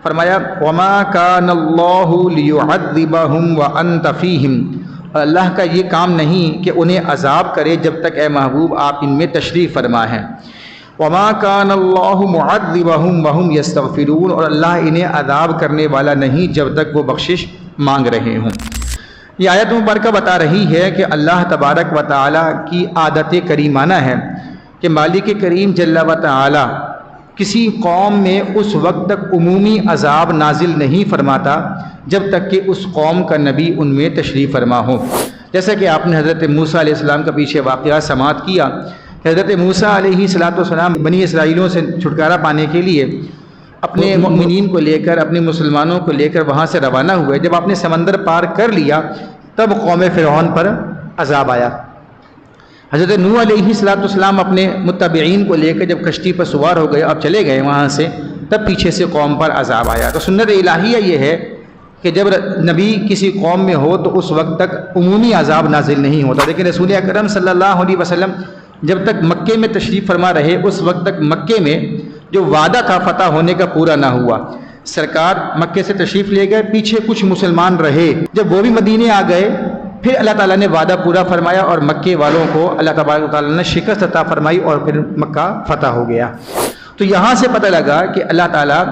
فرمایا وما کان اللہ لیعذبہم وانت فیہم، اور اللہ کا یہ کام نہیں کہ انہیں عذاب کرے جب تک اے محبوب آپ ان میں تشریف فرما ہیں۔ وما کان اللہ معذبہم وہم یستغفرون، اور اللہ انہیں عذاب کرنے والا نہیں جب تک وہ بخشش مانگ رہے ہوں۔ یہ آیت مبارکہ بتا رہی ہے کہ اللہ تبارک و تعالی کی عادت کریمانہ ہے کہ مالک کریم جل و تعالی کسی قوم میں اس وقت تک عمومی عذاب نازل نہیں فرماتا جب تک کہ اس قوم کا نبی ان میں تشریف فرما ہو۔ جیسا کہ آپ نے حضرت موسیٰ علیہ السلام کا پیچھے واقعہ سماعت کیا، حضرت موسیٰ علیہ السلام بنی اسرائیلیوں سے چھٹکارا پانے کے لیے اپنے مؤمنین کو لے کر، اپنے مسلمانوں کو لے کر وہاں سے روانہ ہوئے۔ جب آپ نے سمندر پار کر لیا تب قوم فرعون پر عذاب آیا۔ حضرت نوح علیہ السلام اپنے متبعین کو لے کر جب کشتی پر سوار ہو گئے، اب چلے گئے وہاں سے، تب پیچھے سے قوم پر عذاب آیا۔ تو سنت الہیہ یہ ہے کہ جب نبی کسی قوم میں ہو تو اس وقت تک عمومی عذاب نازل نہیں ہوتا، لیکن رسول اکرم صلی اللہ علیہ وسلم جب تک مکے میں تشریف فرما رہے اس وقت تک مکے میں جو وعدہ تھا فتح ہونے کا پورا نہ ہوا۔ سرکار مکے سے تشریف لے گئے، پیچھے کچھ مسلمان رہے، جب وہ بھی مدینے آ گئے پھر اللہ تعالیٰ نے وعدہ پورا فرمایا اور مکے والوں کو اللہ تبارک و تعالیٰ نے شکست عطا فرمائی اور پھر مکہ فتح ہو گیا۔ تو یہاں سے پتہ لگا کہ اللہ تعالیٰ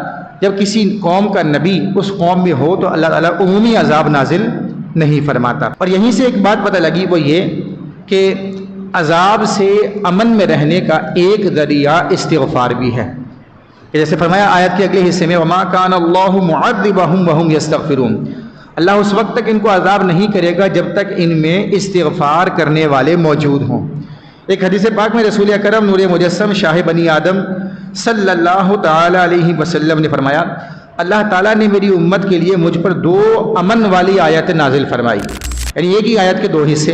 جب کسی قوم کا نبی اس قوم میں ہو تو اللہ تعالیٰ عمومی عذاب نازل نہیں فرماتا۔ اور یہیں سے ایک بات پتہ لگی، وہ یہ کہ عذاب سے امن میں رہنے کا ایک ذریعہ استغفار بھی ہے۔ جیسے فرمایا آیت کے اگلے حصے میں وما کان اللہ معذبہم وہم یستغفرون، اللہ اس وقت تک ان کو عذاب نہیں کرے گا جب تک ان میں استغفار کرنے والے موجود ہوں۔ ایک حدیث پاک میں رسول اکرم نور مجسم شاہ بنی آدم صلی اللہ تعالی علیہ وسلم نے فرمایا اللہ تعالیٰ نے میری امت کے لیے مجھ پر 2 امن والی آیت نازل فرمائی، یعنی ایک ہی آیت کے 2 حصے۔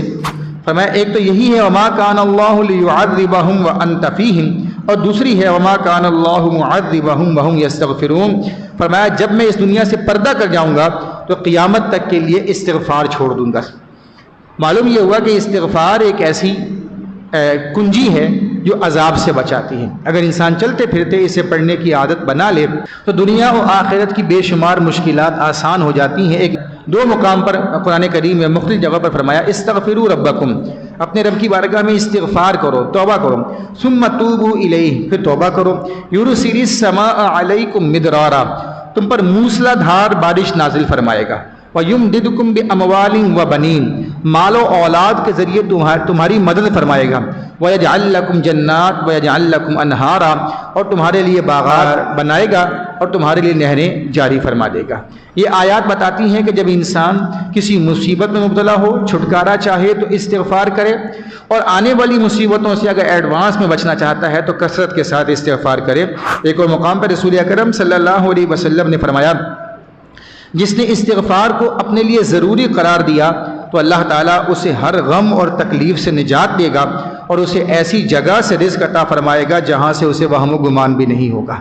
فرمایا ایک تو یہی ہے وما کان اللہ لیعذبہم وانت فیہم، اور دوسری ہے وما کان اللہ معذبہم وہم یستغفرون۔ فرمایا جب میں اس دنیا سے پردہ کر جاؤں گا تو قیامت تک کے لیے استغفار چھوڑ دوں گا۔ معلوم یہ ہوا کہ استغفار ایک ایسی کنجی ہے جو عذاب سے بچاتی ہے۔ اگر انسان چلتے پھرتے اسے پڑھنے کی عادت بنا لے تو دنیا و آخرت کی بے شمار مشکلات آسان ہو جاتی ہیں۔ 2 مقام پر قرآن کریم میں مختلف جگہ پر فرمایا استغفروا ربکم، اپنے رب کی بارگاہ میں استغفار کرو، توبہ کرو، ثم توبوا الیہ، پھر توبہ کرو، یرسل السماء علیکم مدرارا، تم پر موسلا دھار بارش نازل فرمائے گا، وَيُمْدِدُكُمْ بِأَمْوَالٍ وَبَنِينَ، مال و اولاد کے ذریعے تمہاری مدد فرمائے گا، وَيَجْعَلْ لَكُمْ جَنَّاتٍ وَيَجْعَلْ لَكُمْ أَنْهَارًا، اور تمہارے لیے باغات بنائے گا اور تمہارے لیے نہریں جاری فرما دے گا۔ یہ آیات بتاتی ہیں کہ جب انسان کسی مصیبت میں مبتلا ہو، چھٹکارا چاہے تو استغفار کرے، اور آنے والی مصیبتوں سے اگر ایڈوانس میں بچنا چاہتا ہے تو کثرت کے ساتھ استغفار کرے۔ ایک اور مقام پر رسول اکرم صلی اللہ علیہ وسلم نے فرمایا جس نے استغفار کو اپنے لیے ضروری قرار دیا تو اللہ تعالیٰ اسے ہر غم اور تکلیف سے نجات دے گا اور اسے ایسی جگہ سے رزق عطا فرمائے گا جہاں سے اسے وہم و گمان بھی نہیں ہوگا۔